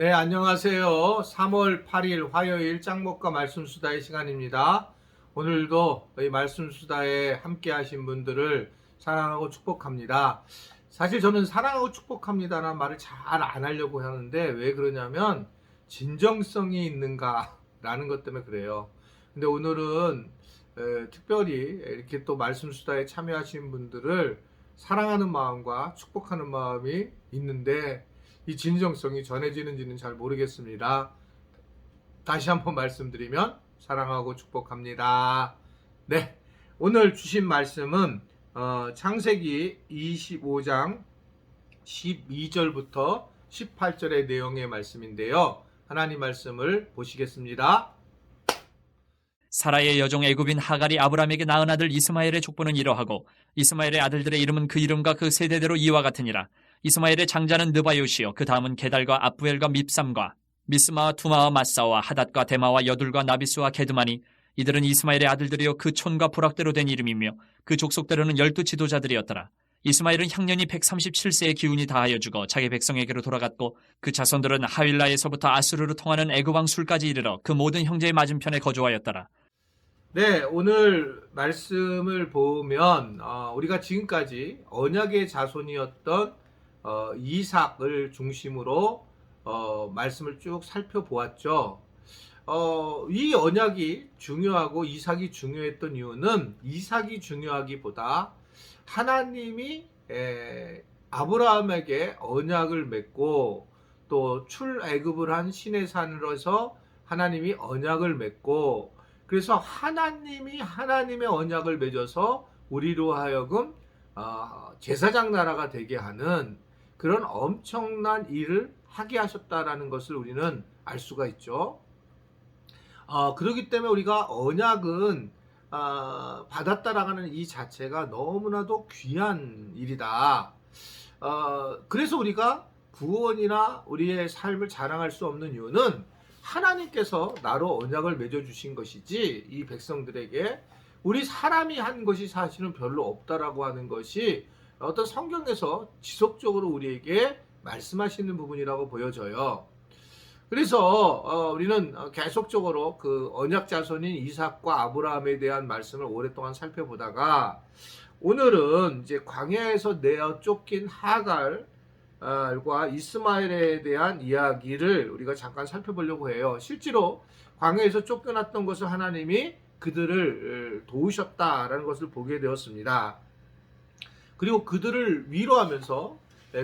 네, 안녕하세요. 3월 8일 화요일 짱목과 말씀수다의 시간입니다. 오늘도 이 말씀수다에 함께 하신 분들을 사랑하고 축복합니다. 사실 저는 사랑하고 축복합니다라는 말을 잘 안 하려고 하는데 왜 그러냐면 진정성이 있는가라는 것 때문에 그래요. 근데 오늘은 특별히 이렇게 또 말씀수다에 참여하신 분들을 사랑하는 마음과 축복하는 마음이 있는데 이 진정성이 전해지는지는 잘 모르겠습니다. 다시 한번 말씀드리면 사랑하고 축복합니다. 네, 오늘 주신 말씀은 창세기 25장 12절부터 18절의 내용의 말씀인데요. 하나님 말씀을 보시겠습니다. 사라의 여종 애굽인 하갈이 아브라함에게 낳은 아들 이스마엘의 족보는 이러하고 이스마엘의 아들들의 이름은 그 이름과 그 세대대로 이와 같으니라. 이스마엘의 장자는 느바요시요 그 다음은 게달과 압부엘과 밉삼과 미스마와 투마와 마사와 하닷과 데마와 여둘과 나비스와 게드마니 이들은 이스마엘의 아들들이요 그 촌과 부락대로 된 이름이며 그 족속대로는 12 지도자들이었더라. 이스마엘은 향년이 137세의 기운이 다하여 죽어 자기 백성에게로 돌아갔고 그 자손들은 하윌라에서부터 아수르로 통하는 애굽왕 술까지 이르러 그 모든 형제의 맞은편에 거주하였더라. 네, 오늘 말씀을 보면 우리가 지금까지 언약의 자손이었던 이삭을 중심으로 말씀을 쭉 살펴보았죠. 이 언약이 중요하고 이삭이 중요했던 이유는 이삭이 중요하기보다 하나님이 아브라함에게 언약을 맺고 또 출애굽을 한 시내 산으로서 하나님이 언약을 맺고 그래서 하나님이 하나님의 언약을 맺어서 우리로 하여금 제사장 나라가 되게 하는 그런 엄청난 일을 하게 하셨다라는 것을 우리는 알 수가 있죠. 그렇기 때문에 우리가 언약은 받았다라는 이 자체가 너무나도 귀한 일이다. 그래서 우리가 구원이나 우리의 삶을 자랑할 수 없는 이유는 하나님께서 나로 언약을 맺어주신 것이지 이 백성들에게 우리 사람이 한 것이 사실은 별로 없다라고 하는 것이 어떤 성경에서 지속적으로 우리에게 말씀하시는 부분이라고 보여져요. 그래서 우리는 계속적으로 그 언약 자손인 이삭과 아브라함에 대한 말씀을 오랫동안 살펴보다가 오늘은 이제 광야에서 내어 쫓긴 하갈과 이스마엘에 대한 이야기를 우리가 잠깐 살펴보려고 해요. 실제로 광야에서 쫓겨났던 것을 하나님이 그들을 도우셨다라는 것을 보게 되었습니다. 그리고 그들을 위로하면서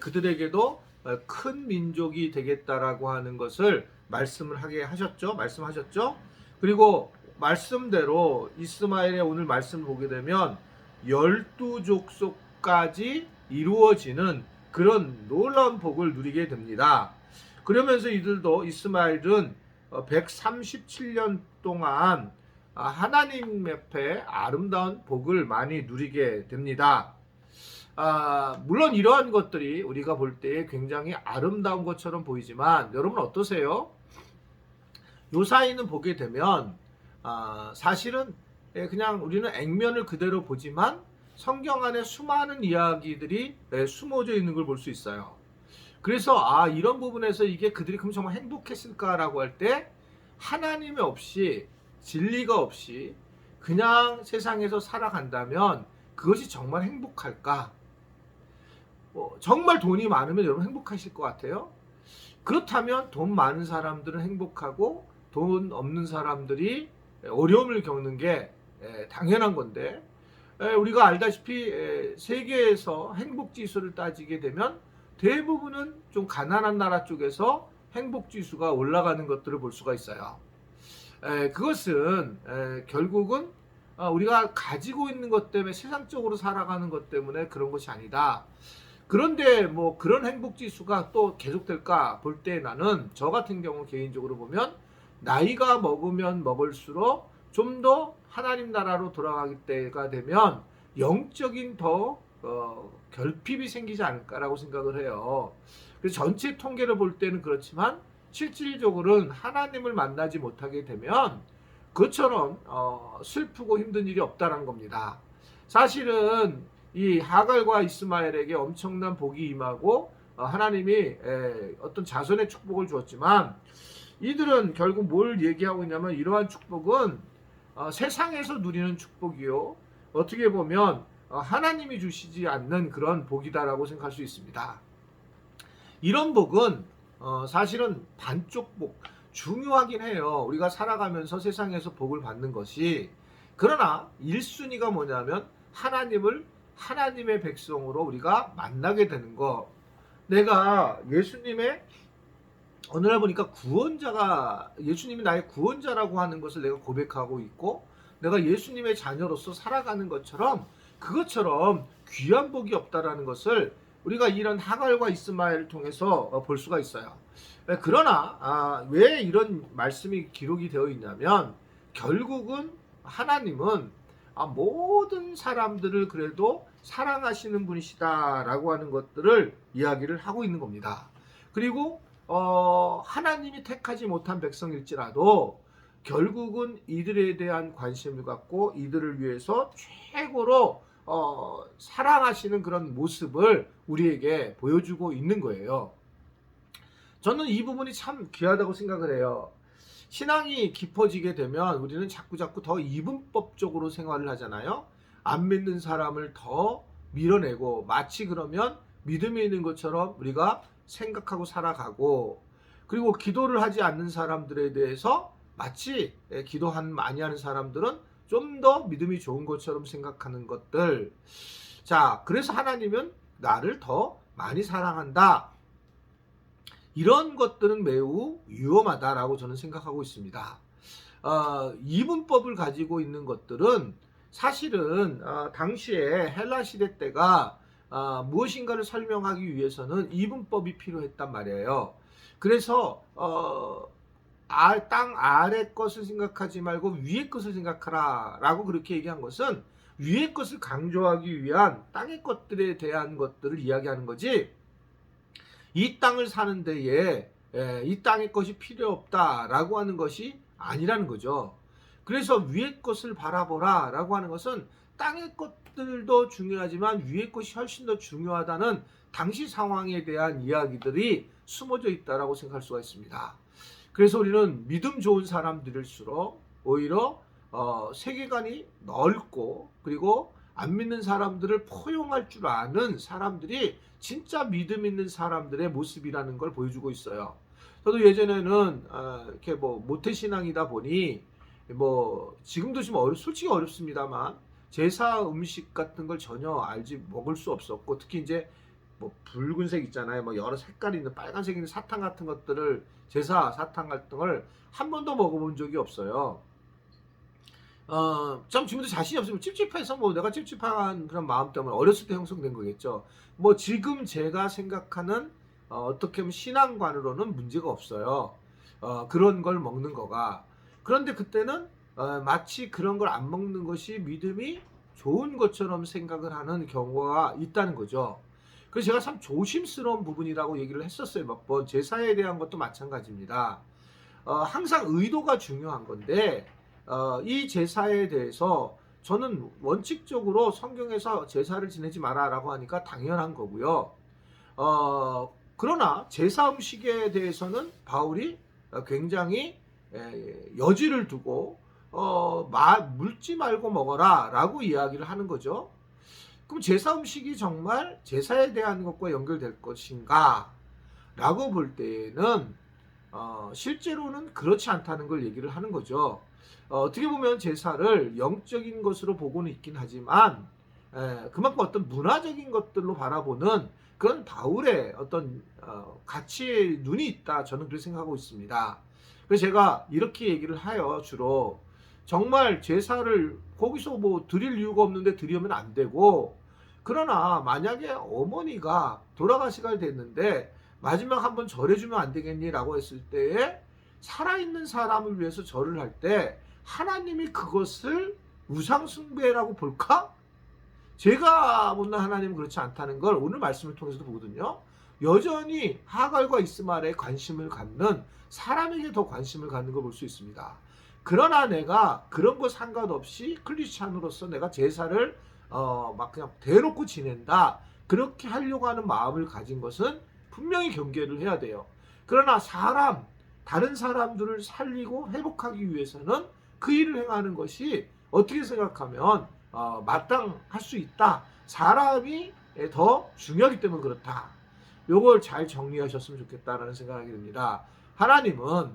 그들에게도 큰 민족이 되겠다라고 하는 것을 말씀을 하게 하셨죠. 말씀하셨죠. 그리고 말씀대로 이스마엘의 오늘 말씀을 보게 되면 12족속까지 이루어지는 그런 놀라운 복을 누리게 됩니다. 그러면서 이들도 이스마엘은 137년 동안 하나님 옆에 아름다운 복을 많이 누리게 됩니다. 물론 이러한 것들이 우리가 볼 때 굉장히 아름다운 것처럼 보이지만 여러분 어떠세요? 요 사이는 보게 되면 사실은 그냥 우리는 액면을 그대로 보지만 성경 안에 수많은 이야기들이 숨어져 있는 걸 볼 수 있어요. 그래서 이런 부분에서 이게 그들이 그럼 정말 행복했을까라고 할 때 하나님이 없이 진리가 없이 그냥 세상에서 살아간다면 그것이 정말 행복할까? 정말 돈이 많으면 여러분 행복하실 것 같아요? 그렇다면 돈 많은 사람들은 행복하고 돈 없는 사람들이 어려움을 겪는 게 당연한 건데 우리가 알다시피 세계에서 행복지수를 따지게 되면 대부분은 좀 가난한 나라 쪽에서 행복지수가 올라가는 것들을 볼 수가 있어요. 그것은 결국은 우리가 가지고 있는 것 때문에 세상적으로 살아가는 것 때문에 그런 것이 아니다. 그런데 뭐 그런 행복지수가 또 계속될까 볼 때 나는 저 같은 경우 개인적으로 보면 나이가 먹으면 먹을수록 좀 더 하나님 나라로 돌아가기 때가 되면 영적인 더 결핍이 생기지 않을까라고 생각을 해요. 그래서 전체 통계를 볼 때는 그렇지만 실질적으로는 하나님을 만나지 못하게 되면 그처럼 슬프고 힘든 일이 없다는 겁니다. 사실은 이 하갈과 이스마엘에게 엄청난 복이 임하고 하나님이 어떤 자손의 축복을 주었지만 이들은 결국 뭘 얘기하고 있냐면 이러한 축복은 세상에서 누리는 축복이요. 어떻게 보면 하나님이 주시지 않는 그런 복이다라고 생각할 수 있습니다. 이런 복은 사실은 반쪽 복, 중요하긴 해요. 우리가 살아가면서 세상에서 복을 받는 것이. 그러나 1순위가 뭐냐면 하나님의 백성으로 우리가 만나게 되는 거. 내가 예수님의 어느 날 보니까 예수님이 나의 구원자라고 하는 것을 내가 고백하고 있고, 내가 예수님의 자녀로서 살아가는 그것처럼 귀한 복이 없다라는 것을 우리가 이런 하갈과 이스마엘을 통해서 볼 수가 있어요. 그러나 왜 이런 말씀이 기록이 되어 있냐면, 결국은 하나님은 모든 사람들을 그래도 사랑하시는 분이시다라고 하는 것들을 이야기를 하고 있는 겁니다. 그리고 하나님이 택하지 못한 백성일지라도 결국은 이들에 대한 관심을 갖고 이들을 위해서 최고로 사랑하시는 그런 모습을 우리에게 보여주고 있는 거예요. 저는 이 부분이 참 귀하다고 생각을 해요. 신앙이 깊어지게 되면 우리는 자꾸 더 이분법적으로 생활을 하잖아요. 안 믿는 사람을 더 밀어내고, 마치 그러면 믿음이 있는 것처럼 우리가 생각하고 살아가고, 그리고 기도를 하지 않는 사람들에 대해서 마치 많이 하는 사람들은 좀 더 믿음이 좋은 것처럼 생각하는 것들. 자, 그래서 하나님은 나를 더 많이 사랑한다. 이런 것들은 매우 위험하다라고 저는 생각하고 있습니다. 이분법을 가지고 있는 것들은 사실은 당시에 헬라 시대 때가 무엇인가를 설명하기 위해서는 이분법이 필요했단 말이에요. 그래서 땅 아래 것을 생각하지 말고 위의 것을 생각하라 라고 그렇게 얘기한 것은 위의 것을 강조하기 위한 땅의 것들에 대한 것들을 이야기하는 거지, 이 땅을 사는 데에 이 땅의 것이 필요 없다라고 하는 것이 아니라는 거죠. 그래서 위의 것을 바라보라 라고 하는 것은 땅의 것들도 중요하지만 위의 것이 훨씬 더 중요하다는 당시 상황에 대한 이야기들이 숨어져 있다라고 생각할 수가 있습니다. 그래서 우리는 믿음 좋은 사람들일수록 오히려 세계관이 넓고, 그리고 안 믿는 사람들을 포용할 줄 아는 사람들이 진짜 믿음 있는 사람들의 모습이라는 걸 보여주고 있어요. 저도 예전에는 이렇게 모태신앙이다 보니 지금도 좀 솔직히 어렵습니다만 제사 음식 같은 걸 전혀 먹을 수 없었고, 특히 이제 붉은색 있잖아요. 여러 색깔이 있는 빨간색 있는 사탕 같은 것들을, 제사 사탕 같은 걸 한 번도 먹어본 적이 없어요. 참 지금도 자신이 없으면 찝찝해서 내가 찝찝한 그런 마음 때문에 어렸을 때 형성된 거겠죠. 지금 제가 생각하는 어떻게 보면 신앙관으로는 문제가 없어요. 그런 걸 먹는 거가. 그런데 그때는 마치 그런 걸 안 먹는 것이 믿음이 좋은 것처럼 생각을 하는 경우가 있다는 거죠. 그래서 제가 참 조심스러운 부분이라고 얘기를 했었어요, 몇 번. 제사에 대한 것도 마찬가지입니다. 항상 의도가 중요한 건데, 이 제사에 대해서 저는 원칙적으로 성경에서 제사를 지내지 마라라고 하니까 당연한 거고요. 그러나 제사 음식에 대해서는 바울이 굉장히 여지를 두고 묻지 말고 먹어라 라고 이야기를 하는 거죠. 그럼 제사 음식이 정말 제사에 대한 것과 연결될 것인가 라고 볼 때에는 실제로는 그렇지 않다는 걸 얘기를 하는 거죠. 어떻게 보면 제사를 영적인 것으로 보고는 있긴 하지만 그만큼 어떤 문화적인 것들로 바라보는 그런 바울의 어떤 가치의 눈이 있다, 저는 그렇게 생각하고 있습니다. 그래서 제가 이렇게 얘기를 하여 주로 정말 제사를 거기서 드릴 이유가 없는데 드리면 안 되고, 그러나 만약에 어머니가 돌아가시게 됐는데 마지막 한번 절해주면 안 되겠니? 라고 했을 때에 살아있는 사람을 위해서 절을 할 때 하나님이 그것을 우상숭배라고 볼까? 제가 보는 하나님은 그렇지 않다는 걸 오늘 말씀을 통해서도 보거든요. 여전히 하갈과 이스마엘에 관심을 갖는 사람에게 더 관심을 갖는 걸 볼 수 있습니다. 그러나 내가 그런 거 상관없이 크리스찬으로서 내가 제사를 막 그냥 대놓고 지낸다, 그렇게 하려고 하는 마음을 가진 것은 분명히 경계를 해야 돼요. 그러나 다른 사람들을 살리고 회복하기 위해서는 그 일을 행하는 것이 어떻게 생각하면 마땅할 수 있다. 사람이 더 중요하기 때문에 그렇다. 요걸 잘 정리하셨으면 좋겠다라는 생각이 듭니다. 하나님은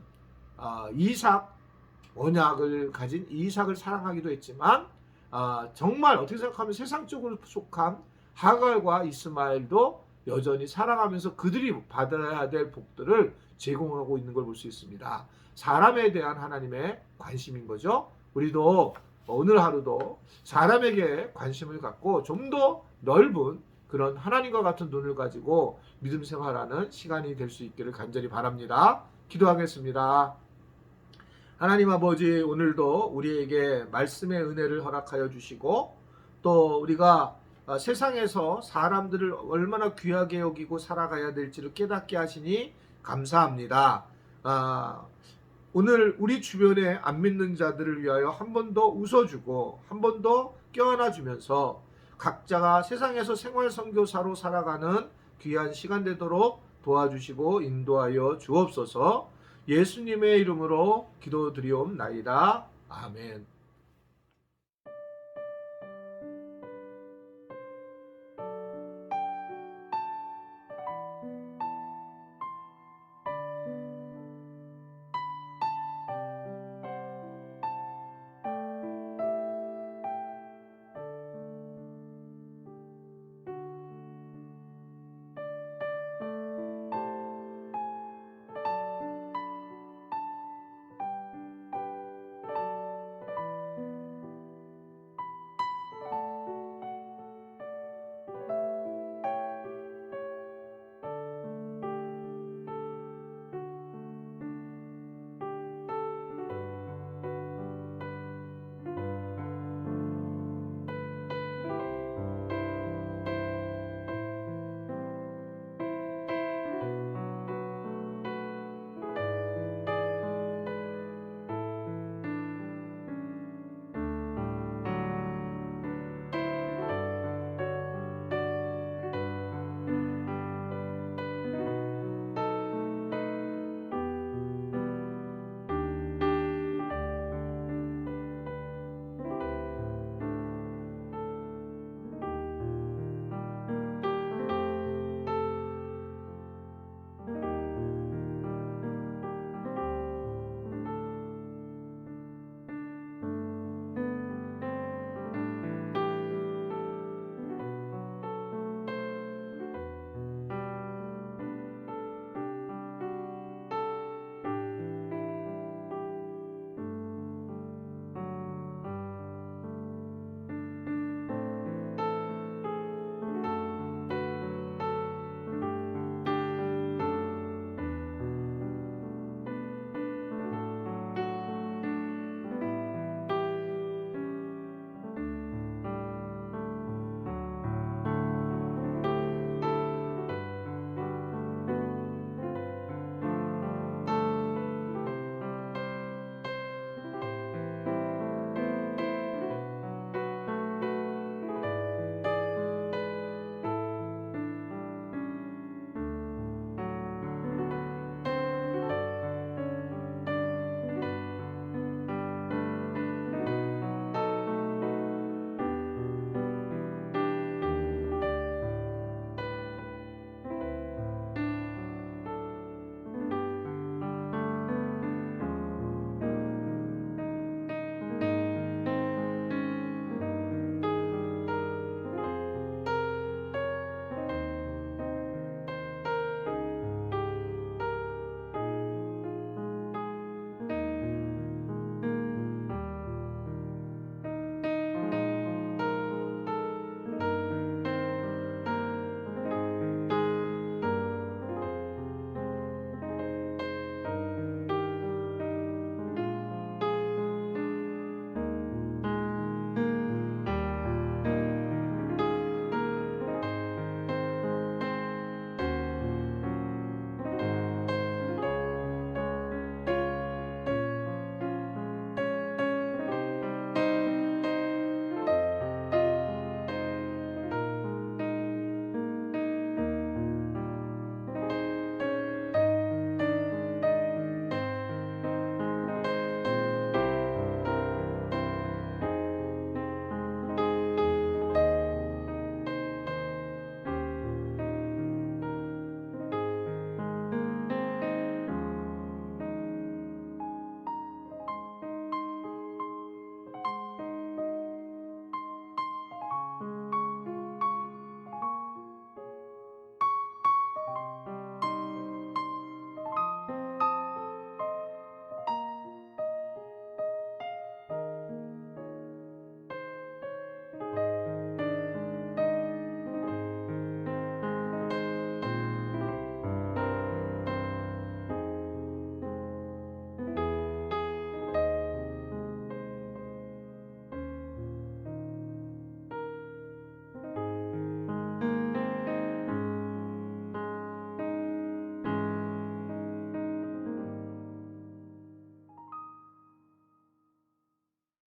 이삭 언약을 가진 이삭을 사랑하기도 했지만 정말 어떻게 생각하면 세상적으로 속한 하갈과 이스마엘도 여전히 사랑하면서 그들이 받아야 될 복들을 제공하고 있는 걸 볼 수 있습니다. 사람에 대한 하나님의 관심인 거죠. 우리도 오늘 하루도 사람에게 관심을 갖고 좀 더 넓은 그런 하나님과 같은 눈을 가지고 믿음 생활하는 시간이 될 수 있기를 간절히 바랍니다. 기도하겠습니다. 하나님 아버지, 오늘도 우리에게 말씀의 은혜를 허락하여 주시고 또 우리가 세상에서 사람들을 얼마나 귀하게 여기고 살아가야 될지를 깨닫게 하시니 감사합니다. 오늘 우리 주변에 안 믿는 자들을 위하여 한 번 더 웃어주고 한 번 더 껴안아주면서 각자가 세상에서 생활 선교사로 살아가는 귀한 시간 되도록 도와주시고 인도하여 주옵소서. 예수님의 이름으로 기도드리옵나이다. 아멘.